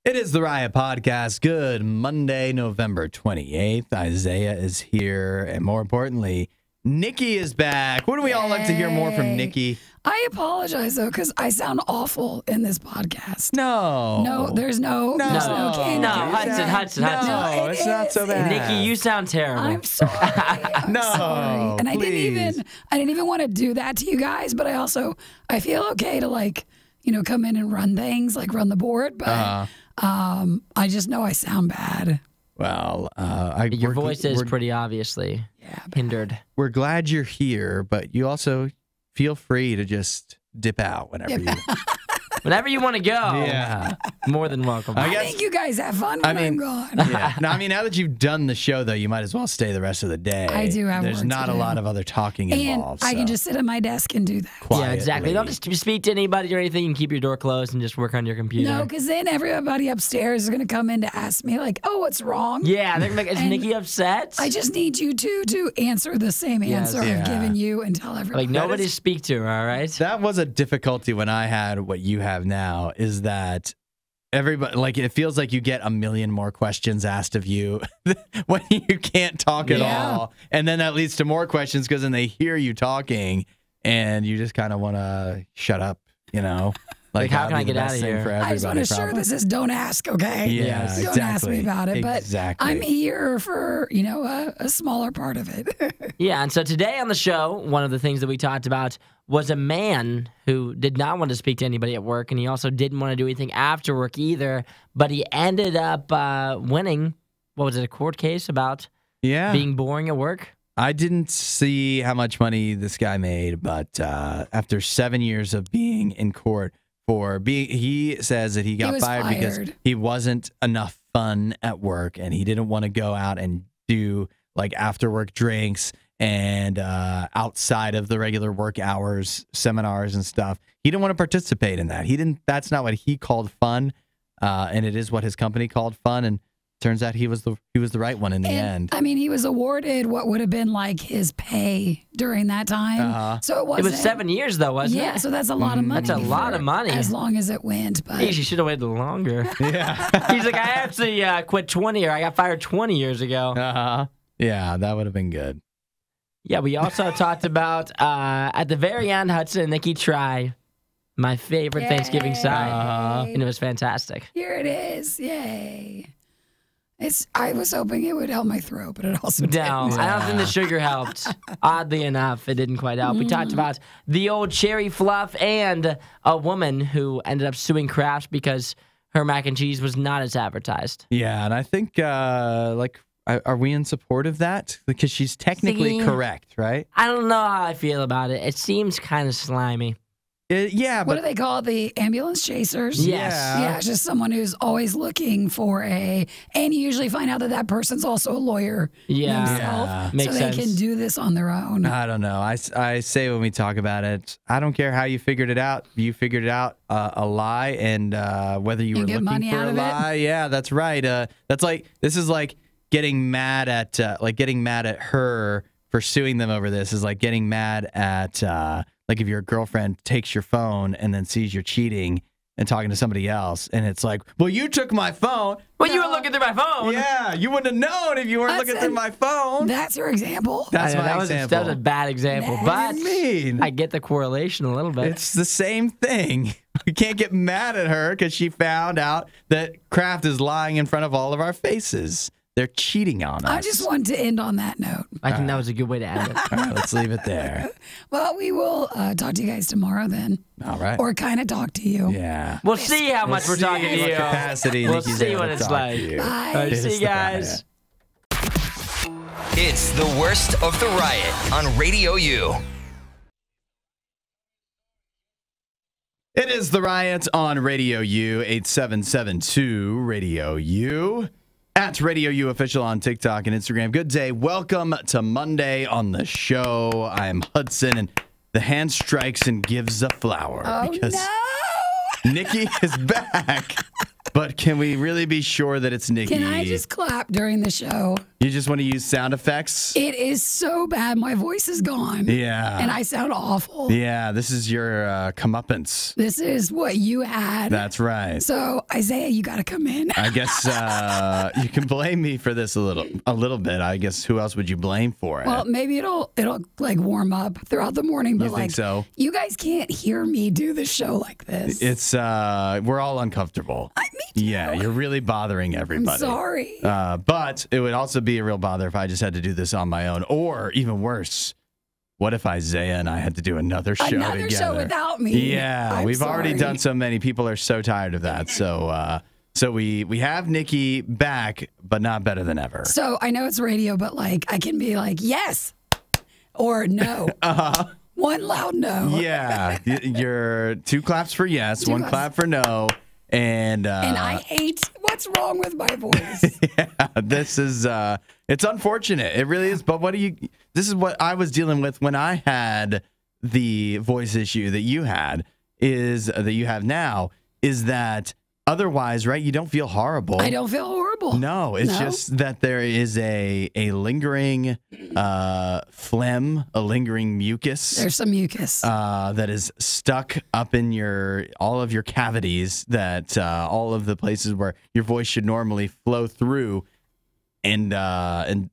It is the Riot Podcast. Good Monday, November 28th. Isaiah is here. And more importantly, Nikki is back. Wouldn't we all like to hear more from Nikki? I apologize, though, because I sound awful in this podcast. No, there's no candy. No, Hudson. No, it's not so bad. Nikki, you sound terrible. I'm sorry. I'm No, sorry. And please. I didn't even want to do that to you guys, but I feel okay to come in and run things, run the board, but I just know I sound bad. Well, your voice is pretty obviously hindered. We're glad you're here, but you also feel free to just dip out whenever you Whenever you want to go, Yeah. More than welcome. I think you guys have fun when I'm gone. Yeah. No, now that you've done the show, though, you might as well stay the rest of the day. I do have There's work not to a do. lot of other talking involved. And I can just sit at my desk and do that. Yeah, exactly. Don't just speak to anybody or anything. You can keep your door closed and just work on your computer. No, because then everybody upstairs is going to come in to ask me, oh, what's wrong? Yeah, they're like, is Nikki upset? I just need you to answer the same answer I've given you and tell everybody. Nobody speak to her, all right? That was a difficulty when I had what you have now, is that everybody, it feels like you get a million more questions asked of you when you can't talk at all. And then that leads to more questions because then they hear you talking and you just kind of want to shut up, how can I get out of here? I just want to assure this is don't ask, okay? Yeah, Don't exactly. ask me about it. But Exactly. I'm here for, a smaller part of it. Yeah, and so today on the show, one of the things that we talked about was a man who did not want to speak to anybody at work, and he also didn't want to do anything after work either, but he ended up winning, a court case about being boring at work? I didn't see how much money this guy made, but after 7 years of being in court he says that he got fired because he wasn't enough fun at work and he didn't want to go out and do after work drinks and outside of the regular work hours, seminars and stuff. He didn't want to participate in that. That's not what he called fun, and it is what his company called fun. And turns out he was the right one in the end. I mean, he was awarded what would have been his pay during that time. So it was 7 years though, wasn't it? Yeah, so that's a lot of money. That's a lot of money. As long as it went. But he should have waited longer. Yeah. He's like, I actually quit I got fired 20 years ago. Yeah, that would have been good. Yeah, we also talked about, at the very end, Hudson and Nikki try my favorite Thanksgiving side. And it was fantastic. Here it is. Yay. I was hoping it would help my throat, but it also didn't. No, I don't think the sugar helped. Oddly enough, it didn't quite help. We talked about the old cherry fluff and a woman who ended up suing Kraft because her mac and cheese was not as advertised. Yeah, and I think, are we in support of that? Because she's technically correct, right? I don't know how I feel about it. It seems kind of slimy. Yeah, but what do they call it? The ambulance chasers? Yes. Yeah, it's just someone who's always looking for and you usually find out that person person a lawyer himself. Makes so sense. they can do this on their own. I don't know. I say when we talk about it, I don't care how you figured it out. You figured it out a lie, and whether you were get looking money for out a of it? lie. Yeah, that's right. This is like getting mad at her for suing them over this is like getting mad at if your girlfriend takes your phone and then sees you're cheating and talking to somebody else, and it's like, well, you took my phone. Well, you were looking through my phone. Yeah, you wouldn't have known if you weren't looking through my phone. That's your example? That's my that example. Was a bad example, What but do you mean? I get the correlation a little bit. It's the same thing. We can't get mad at her because she found out that Kraft is lying in front of all of our faces. They're cheating on us. I just want to end on that note. I think that was a good way to end it. All right, let's leave it there. Well, we will talk to you guys tomorrow then. All right. Or kind of talk to you. Yeah. We'll see how much we're talking to what you. capacity We'll Nikki's see able what to it's talk like. to you. Bye. All right, It see is you the guys. It's the worst of the riot on RadioU. It is the Riot on RadioU, 8772 RadioU. At RadioU Official on TikTok and Instagram. Good day. Welcome to Monday on the show. I'm Hudson, and the hand strikes and gives a flower. Oh, because no! Nikki is back, but Can we really be sure that it's Nikki? Can I just clap during the show? You just want to use sound effects? It is so bad. My voice is gone. Yeah. And I sound awful. Yeah, this is your comeuppance. This is what you had. That's right. So, Isaiah, you got to come in. I guess you can blame me for this a little bit. I guess who else would you blame for it? Well, maybe it'll like warm up throughout the morning, but You think so? You guys can't hear me do the show like this. It's we're all uncomfortable. Me too. Yeah, you're really bothering everybody. I'm sorry. But it would also be a real bother if I just had to do this on my own. Or even worse, what if Isaiah and I had to do another show together? Another show without me. Yeah, we've already done so many. People are so tired of that. So we have Nikki back, but not better than ever. So I know it's radio, but like I can be like, yes or no. One loud no. Yeah, you're 2 claps for yes, 1 clap for no. And I hate what's wrong with my voice. Yeah, this is it's unfortunate. It really is. But this is what I was dealing with when I had the voice issue that you had that you have now is that otherwise, right? You don't feel horrible. I don't feel horrible. No, it's just that there is a lingering phlegm, a lingering mucus. There's some mucus that is stuck up in all of your cavities, that all of the places where your voice should normally flow through, and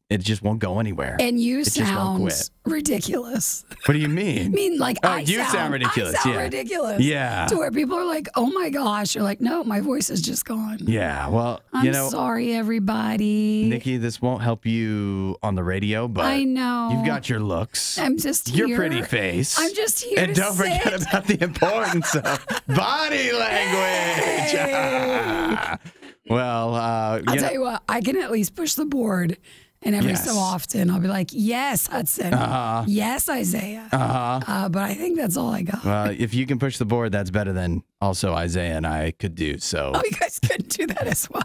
it just won't go anywhere. And you sound ridiculous. What do you mean? I mean, like, you sound ridiculous. I sound ridiculous. Yeah. To where people are like, oh my gosh. You're like, no, my voice is just gone. Yeah. Well, I'm sorry, everybody. Nikki, this won't help you on the radio, but I know. you've got your looks. I'm just here. Your pretty face. I'm just here And don't forget about the importance of body language. Hey. Well, I'll tell you what, I can at least push the board, and every so often I'll be like, yes, Hudson. Yes, Isaiah. But I think that's all I got. Well, if you can push the board, that's better than also Isaiah and I could do. So, you guys couldn't do that as well.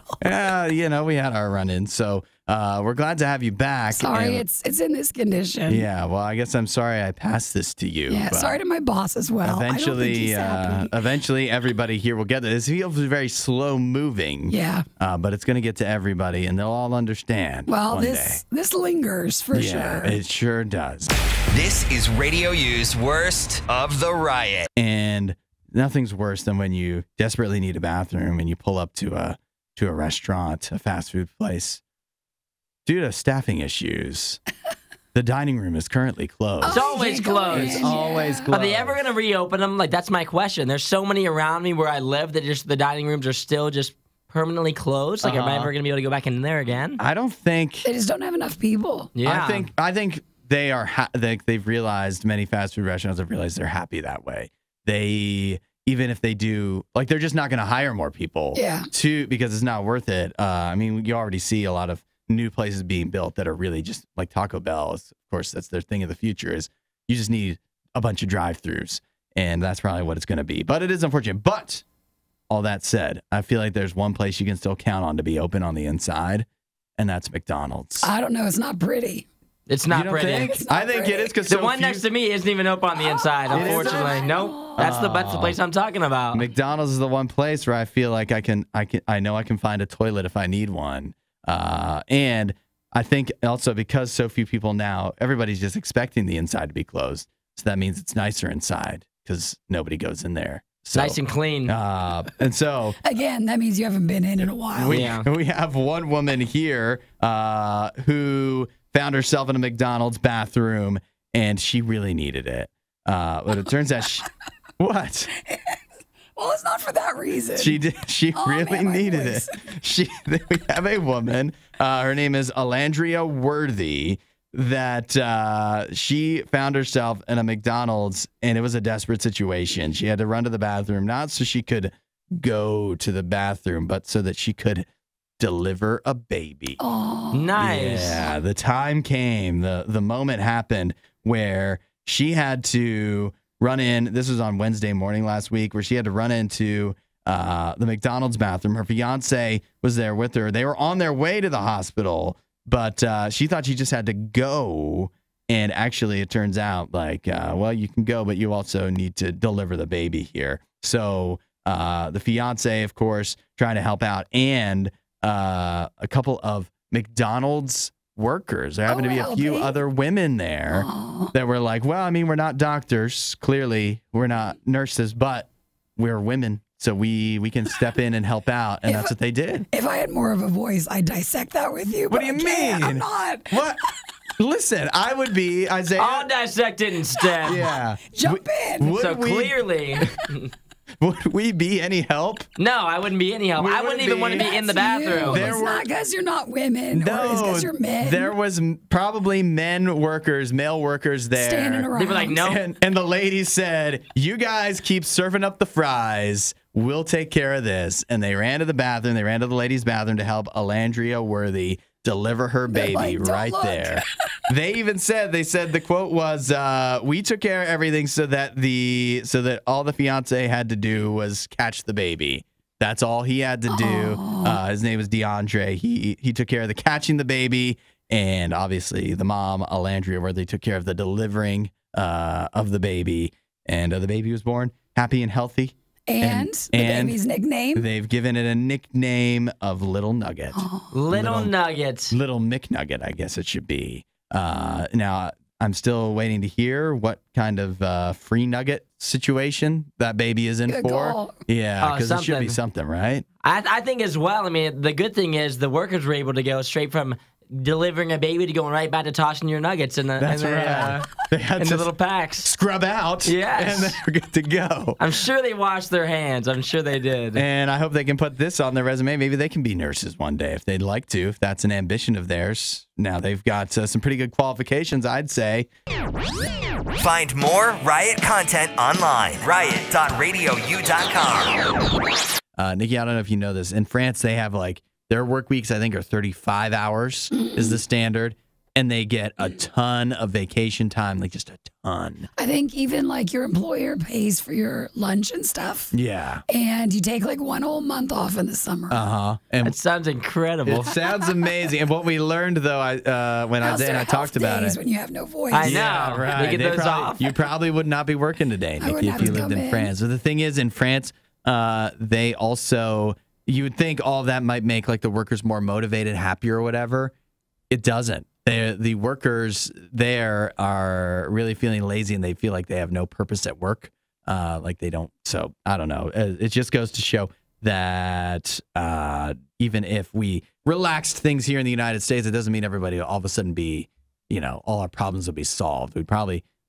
We had our run-in. So we're glad to have you back. Sorry, it's in this condition. Yeah, well, I guess I'm sorry I passed this to you. Yeah, sorry to my boss as well. Eventually, everybody here will get this. It feels very slow moving. Yeah. But it's going to get to everybody, and they'll all understand. Well, one day. This lingers for sure. Yeah, it sure does. This is Radio U's Worst of the Riot. And nothing's worse than when you desperately need a bathroom and you pull up to a restaurant, a fast food place. Due to staffing issues, the dining room is currently closed. It's always closed. It's always closed. Are they ever going to reopen them? Like, that's my question. There's so many around me where I live that just the dining rooms are still just permanently closed. Like, am I ever going to be able to go back in there again? I don't think. They just don't have enough people. Yeah. I think they are. They've realized, many fast food restaurants have realized they're happy that way. Even if they do, like, they're just not going to hire more people. Yeah. Because it's not worth it. I mean, you already see a lot of new places being built that are really just like Taco Bell. Of course, that's their thing of the future, is you just need a bunch of drive-thrus, and that's probably what it's going to be. But it is unfortunate. But all that said, I feel like there's one place you can still count on to be open on the inside, and that's McDonald's. I don't know. It's not pretty. It's not pretty. I think it is, because the one next to me isn't even open on the inside, unfortunately. Nope. That's the place I'm talking about. McDonald's is the one place where I feel like I know I can find a toilet if I need one. And I think also because so few people now, everybody's just expecting the inside to be closed. So that means it's nicer inside because nobody goes in there. So, nice and clean. And so again, that means you haven't been in a while. We have one woman here who found herself in a McDonald's bathroom, and she really needed it. But it turns out what? Well, it's not for that reason. She did. She really needed it. We have a woman. Her name is Alandria Worthy. That she found herself in a McDonald's, and it was a desperate situation. She had to run to the bathroom, not so she could go to the bathroom, but so that she could deliver a baby. Oh, nice. Yeah, the time came. The moment happened where she had to run in. This was on Wednesday morning last week, where she had to run into the McDonald's bathroom. Her fiance was there with her. They were on their way to the hospital, but she thought she just had to go. And actually, it turns out like, well, you can go, but you also need to deliver the baby here. So the fiance, of course, trying to help out, and a couple of McDonald's workers. There happened to be a few other women there that were like, well, I mean, we're not doctors. Clearly, we're not nurses, but we're women. So we can step in and help out, and that's what they did. If I had more of a voice, I'd dissect that with you. What do you mean? I'm not. What? Listen, I would be Isaiah. I'll dissect it instead. Yeah. Jump in. So clearly. Would we be any help? No, I wouldn't be any help. I wouldn't even want to be in the bathroom. It's not because you're not women. No, or it's because you're men. There was probably male workers there. Standing around. They were like, no. And the lady said, you guys keep serving up the fries. We'll take care of this. And they ran to the bathroom. They ran to the ladies' bathroom to help Alandria Worthy deliver her baby right there. They said the quote was, we took care of everything so that all the fiance had to do was catch the baby. That's all he had to do. His name was DeAndre. He took care of the catching the baby, and obviously the mom, Alandria Worthy, took care of the delivering of the baby, and the baby was born happy and healthy. And the baby's nickname? They've given it a nickname of Little Nugget. Little Nugget. Little McNugget, I guess it should be. Now, I'm still waiting to hear what kind of free nugget situation that baby is in Good for. Call. Yeah, because it should be something, right? I think as well. I mean, the good thing is the workers were able to go straight from delivering a baby to going right back to tossing your nuggets in the little packs. Scrub out. Yes. And they're good to go. I'm sure they washed their hands. I'm sure they did. And I hope they can put this on their resume. Maybe they can be nurses one day if they'd like to, if that's an ambition of theirs. Now, they've got some pretty good qualifications, I'd say. Find more Riot content online. Riot.radiou.com. Nikki, I don't know if you know this. In France, they have their work weeks, I think, are 35 hours is the standard. And they get a ton of vacation time, just a ton. I think even your employer pays for your lunch and stuff. Yeah. And you take 1 whole month off in the summer. Uh-huh. And it sounds incredible. It sounds amazing. And what we learned, though, when Isaiah and I talked about it. When you have no voice. I know. Yeah, right. They get those off. You probably would not be working today, Nikki, if you lived in France. But the thing is, in France, they also, you would think all of that might make the workers more motivated, happier, or whatever. It doesn't. The workers there are really feeling lazy, and they feel like they have no purpose at work. They don't. So I don't know. It just goes to show that even if we relaxed things here in the United States, it doesn't mean everybody will all of a sudden be, all our problems will be solved. We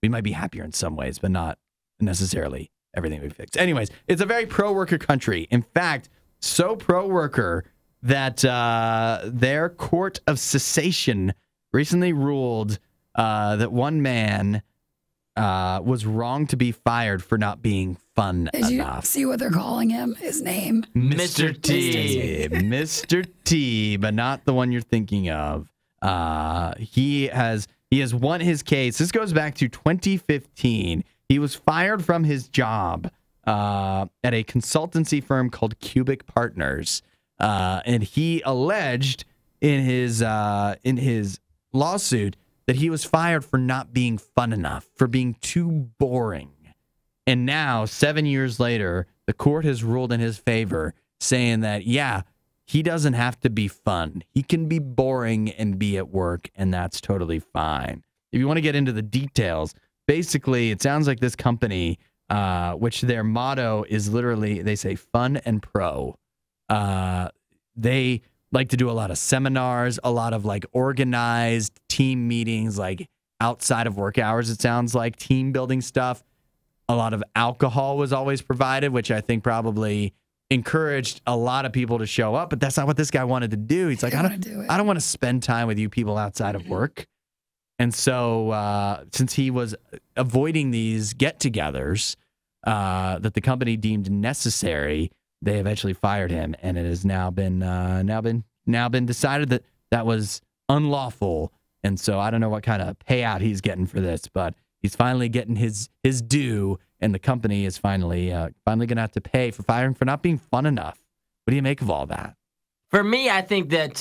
might be happier in some ways, but not necessarily everything we fixed. Anyways, it's a very pro-worker country. In fact, so pro-worker that their court of cessation recently ruled that one man was wrong to be fired for not being fun enough. Did you see what they're calling him? His name? Mr. T. Mr. T, but not the one you're thinking of. He has won his case. This goes back to 2015. He was fired from his job at a consultancy firm called Cubic Partners. And he alleged in his lawsuit that he was fired for not being fun enough, for being too boring. And now, 7 years later, the court has ruled in his favor, saying that, yeah, he doesn't have to be fun. He can be boring and be at work, and that's totally fine. If you want to get into the details, basically, it sounds like this company, which their motto is literally, they say fun and pro. They like to do a lot of seminars, a lot of organized team meetings, outside of work hours, it sounds like, team building stuff. A lot of alcohol was always provided, which I think probably encouraged a lot of people to show up, but that's not what this guy wanted to do. He's like, I don't want to spend time with you people outside of work. And so since he was avoiding these get-togethers that the company deemed necessary, they eventually fired him, and it has now been decided that that was unlawful. And so I don't know what kind of payout he's getting for this, but he's finally getting his due, and the company is finally going to have to pay for firing for not being fun enough. What do you make of all that? For me, I think that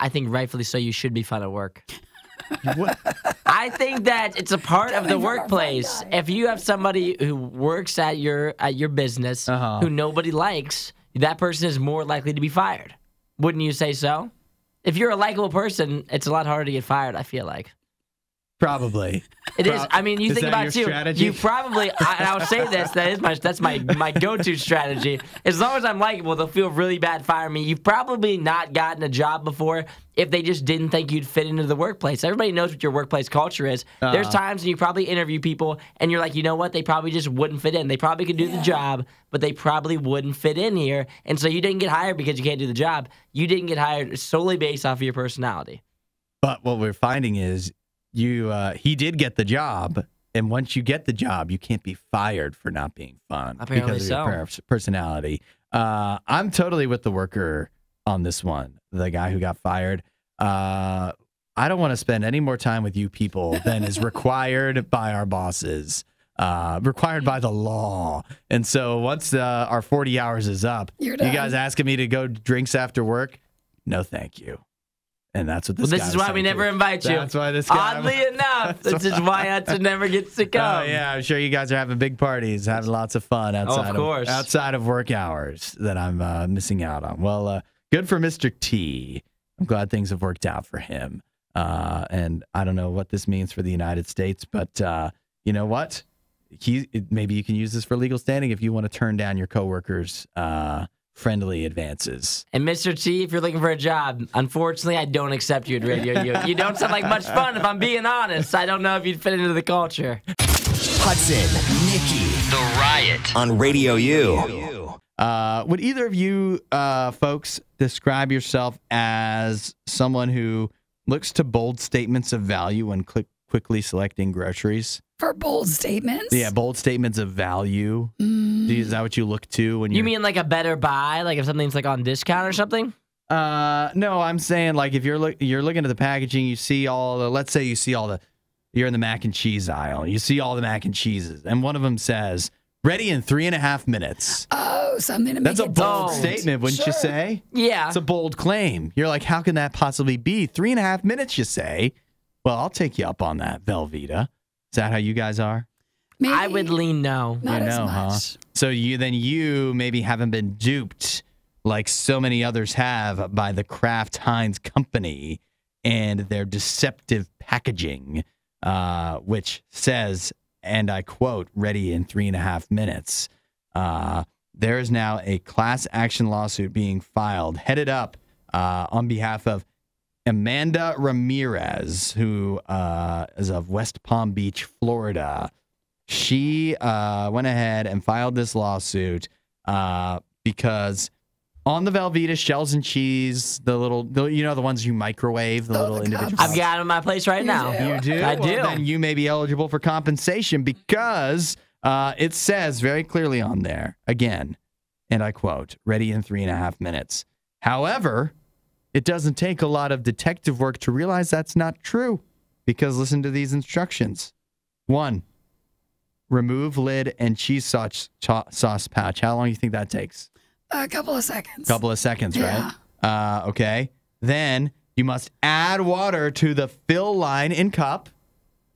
rightfully so, you should be fun at work. What? I I think that it's a part of the workplace. If you have somebody who works at your business who nobody likes, that person is more likely to be fired. Wouldn't you say so? If you're a likable person, it's a lot harder to get fired, I feel like. Probably. It is. I mean, you think about it too. Strategy? You probably, and I'll say this, that's my go-to strategy. As long as I'm likable, they'll feel really bad firing me. You've probably not gotten a job before if they just didn't think you'd fit into the workplace. Everybody knows what your workplace culture is. There's times when you probably interview people and you're like, you know what? They probably just wouldn't fit in. They probably could do the job, but they probably wouldn't fit in here. And so you didn't get hired because you can't do the job. You didn't get hired solely based off of your personality. But what we're finding is he did get the job, and once you get the job, you can't be fired for not being fun because of your personality. I'm totally with the worker on this one, the guy who got fired. I don't want to spend any more time with you people than is required by our bosses, required by the law. And so once our 40 hours is up, you guys asking me to go drinks after work? No, thank you. And that's what this guy is why we never invite you. That's why this guy... Oddly enough, this is why Hudson never gets to come. Yeah, I'm sure you guys are having big parties, having lots of fun outside of work hours that I'm missing out on. Well, good for Mr. T. I'm glad things have worked out for him. And I don't know what this means for the United States, but you know what? Maybe you can use this for legal standing if you want to turn down your coworkers' friendly advances. And Mr. T, if you're looking for a job, unfortunately, I don't accept you at RadioU. You don't sound like much fun, if I'm being honest. I don't know if you'd fit into the culture. Hudson, Nikki, The Riot on RadioU. Would either of you folks describe yourself as someone who looks to bold statements of value when quickly selecting groceries? For bold statements? Yeah, bold statements of value. Is that what you look to when you mean like a better buy, like if something's like on discount or something? No, I'm saying like if you're looking at the packaging, you see let's say you see you're in the mac and cheese aisle, you see all the mac and cheeses, and one of them says ready in 3.5 minutes. Oh, something to make That's a bold statement, wouldn't you say? Yeah, it's a bold claim. You're like, how can that possibly be? 3.5 minutes, you say? Well, I'll take you up on that, Velveeta. Is that how you guys are? Maybe. I would lean no. Not as much. Huh? So you maybe haven't been duped like so many others have by the Kraft Heinz company and their deceptive packaging, which says, and I quote, ready in 3.5 minutes. There is now a class action lawsuit being filed, headed up on behalf of Amanda Ramirez, who is of West Palm Beach, Florida. She went ahead and filed this lawsuit because on the Velveeta shells and cheese, the ones you microwave, the little individual. I've got them in my place right now. You do? I do. Then you may be eligible for compensation because it says very clearly on there, again, and I quote, ready in 3.5 minutes. However, it doesn't take a lot of detective work to realize that's not true, because listen to these instructions. 1, remove lid and cheese sauce pouch. How long do you think that takes? A couple of seconds. Couple of seconds, yeah. Right? Okay. Then you must add water to the fill line in cup.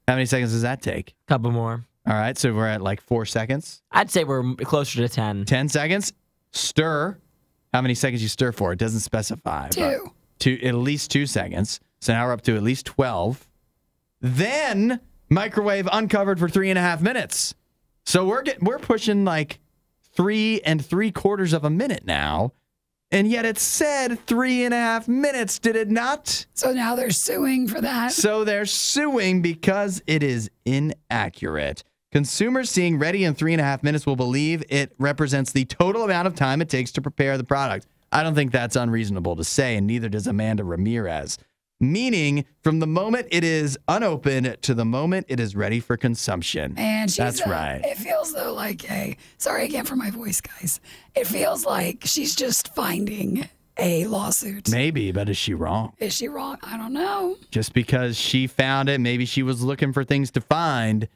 How many seconds does that take? Couple more. All right, so we're at like 4 seconds. I'd say we're closer to 10. 10 seconds. Stir. How many seconds you stir for? It doesn't specify. 2. At least 2 seconds. So now we're up to at least 12. Then microwave uncovered for 3.5 minutes. So we're pushing like 3 3/4 minutes now. And yet it said 3.5 minutes, did it not? So now they're suing for that. So they're suing because it is inaccurate. Consumers seeing ready in 3.5 minutes will believe it represents the total amount of time it takes to prepare the product. I don't think that's unreasonable to say, and neither does Amanda Ramirez. Meaning, from the moment it is unopened to the moment it is ready for consumption. And that's right. It feels though like sorry again for my voice, guys. It feels like she's just finding a lawsuit. Maybe, but is she wrong? Is she wrong? I don't know. Just because she found it, maybe she was looking for things to find.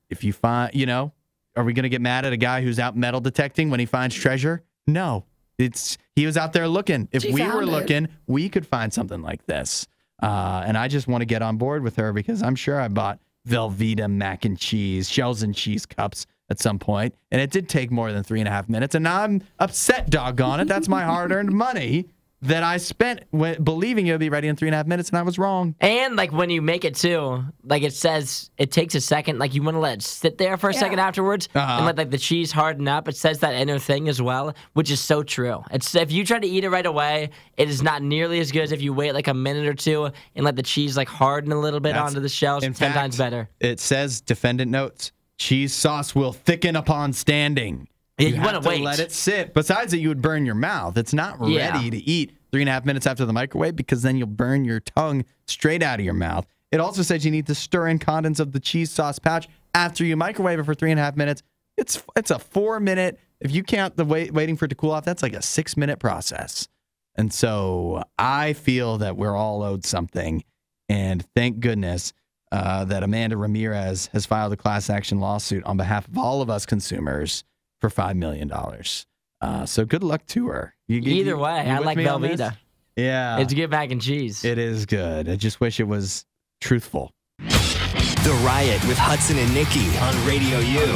If you find, are we going to get mad at a guy who's out metal detecting when he finds treasure? No. He was out there looking. If we were looking, we could find something like this. And I just want to get on board with her because I'm sure I bought Velveeta mac and cheese, shells and cheese cups at some point, and it did take more than 3.5 minutes. And now I'm upset, doggone it. That's my hard-earned money that I spent believing it would be ready in 3.5 minutes, and I was wrong. And like when you make it too, like it says it takes a second. Like you want to let it sit there for a second afterwards and let like the cheese harden up. It says that inner thing as well, which is so true. It's if you try to eat it right away, it is not nearly as good as if you wait like a minute or two and let the cheese like harden a little bit onto the shells. 10 times better. It says defendant notes, cheese sauce will thicken upon standing. Yeah, you want to wait. Let it sit. Besides that, you would burn your mouth. It's not ready to eat 3.5 minutes after the microwave because then you'll burn your tongue straight out of your mouth. It also says you need to stir in contents of the cheese sauce pouch after you microwave it for 3.5 minutes. It's a 4-minute. If you count the waiting for it to cool off, that's like a 6-minute process. And so I feel that we're all owed something. And thank goodness that Amanda Ramirez has filed a class action lawsuit on behalf of all of us consumers for $5 million. So good luck to her. Either way, I like Velveeta. Yeah. It's good mac and cheese. It is good. I just wish it was truthful. The Riot with Hudson and Nikki on RadioU.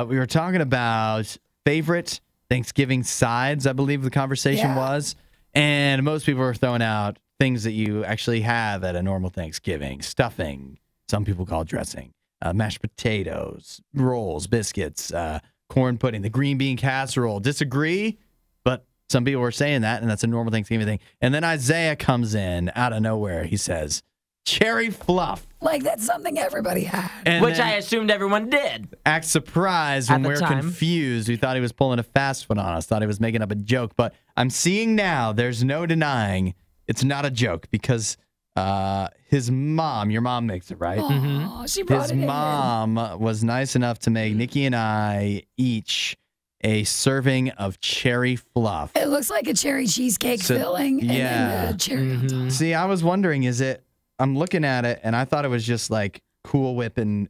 We were talking about favorite Thanksgiving sides, I believe the conversation was. And most people were throwing out things that you actually have at a normal Thanksgiving. Stuffing, some people call dressing. Mashed potatoes, rolls, biscuits, corn pudding, the green bean casserole. Disagree, but some people were saying that, and that's a normal Thanksgiving thing. And then Isaiah comes in out of nowhere. He says, cherry fluff. Like that's something everybody had. And which I assumed everyone did. Act surprised when we're confused. We thought he was pulling a fast one on us, thought he was making up a joke. But I'm seeing now there's no denying it's not a joke because his mom, your mom makes it, right? Oh, she brought his it mom was nice enough to make Nikki and I each a serving of cherry fluff. It looks like a cherry cheesecake filling and then the cherry on top. See, I was wondering, I'm looking at it and I thought it was just like Cool Whip and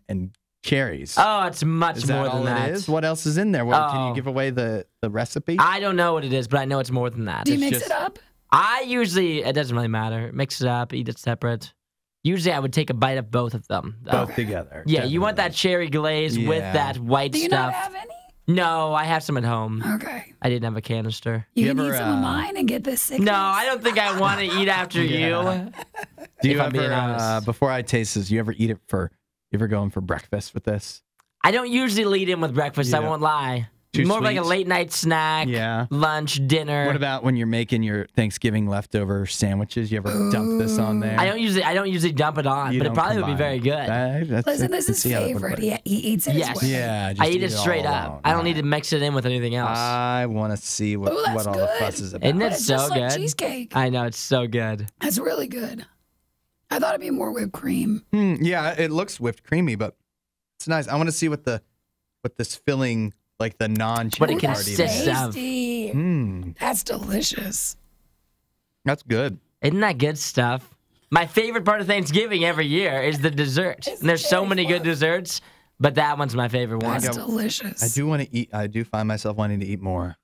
cherries. Oh, it's much is more that than all that. It is? What else is in there? Can you give away the recipe? I don't know what it is, but I know it's more than that. Do you mix it up? It doesn't really matter. Mix it up, eat it separate. Usually I would take a bite of both of them. Both together. Yeah, definitely. You want that cherry glaze with that white stuff. Do you not have any? No, I have some at home. Okay. I didn't have a canister. You can eat some of mine and get this sickness. No, I don't think I want to eat after you. Do you ever, before I taste this, you ever go in for breakfast with this? I don't usually lead in with breakfast, I won't lie. More of like a late night snack, lunch, dinner. What about when you're making your Thanksgiving leftover sandwiches? You ever dump this on there? I don't usually dump it on, but it probably would be very good. Listen, this is his favorite. He eats it as well. Yeah, I eat it straight up. I don't need to mix it in with anything else. I want to see what all the fuss is about. Isn't it so just good? Like cheesecake. I know, it's so good. That's really good. I thought it'd be more whipped cream. Yeah, it looks whipped creamy, but it's nice. I want to see what this filling, like the non-cheese what it consists of. That's delicious. That's good. Isn't that good stuff? My favorite part of Thanksgiving every year is the dessert. And there's so many good desserts, but that one's my favorite one. That's delicious. I do want to eat. I do find myself wanting to eat more.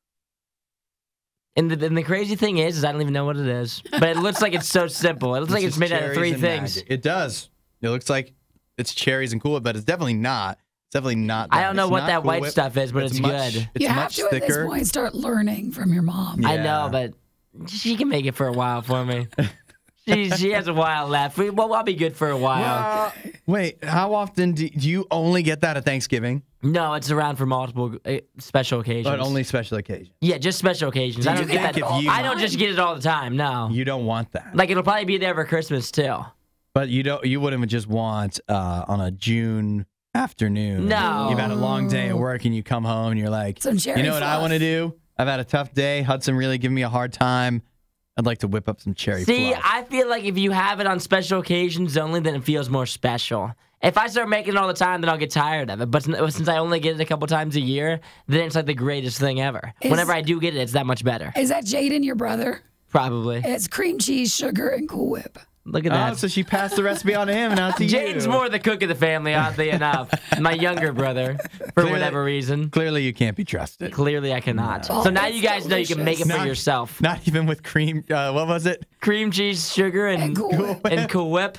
And the crazy thing is I don't even know what it is. But it looks like it's so simple. It looks like it's made out of 3 things. Magic. It does. It looks like it's cherries and Cool Whip, but it's definitely not. It's definitely not that. I don't know what that white stuff is, but it's good. You have to, at this point, start learning from your mom. Yeah. I know, but she can make it for a while for me. She has a while left. Well, I'll be good for a while. Wait, how often do you only get that at Thanksgiving? No, it's around for multiple special occasions. But only special occasions? Yeah, just special occasions. I don't get that. I don't just get it all the time, no. You don't want that? Like, it'll probably be there for Christmas, too. But you wouldn't just want on a June afternoon. No. You've had a long day at work and you come home and you're like, you know what I want to do? I've had a tough day. Hudson really giving me a hard time. I'd like to whip up some cherry fluff. See, I feel like if you have it on special occasions only, then it feels more special. If I start making it all the time, then I'll get tired of it. But since I only get it a couple times a year, then it's like the greatest thing ever. Whenever I do get it, it's that much better. Is that Jaden, your brother? Probably. It's cream cheese, sugar, and Cool Whip. Look at that. Oh, so she passed the recipe on to him, and now to you. Jaden's more the cook of the family, oddly enough. My younger brother, for whatever reason. Clearly, you can't be trusted. Clearly, I cannot. No. So now you guys know you can make it for yourself. Not even with cream. What was it? Cream cheese, sugar, and Cool Whip.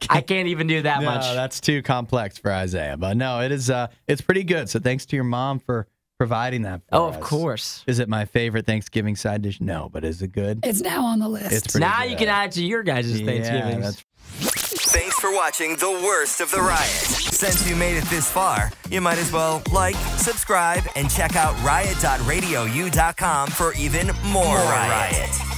I can't even do that much. No, that's too complex for Isaiah. But no, it is. It's pretty good. So thanks to your mom for providing that for us. Of course. Is it my favorite Thanksgiving side dish? No, but is it good? It's now on the list. It's pretty now good. you can add it to your guys' Thanksgivings. Yeah, that's Thanks for watching the worst of the riot. Since you made it this far, you might as well like, subscribe, and check out riot.radiou.com for even more riot.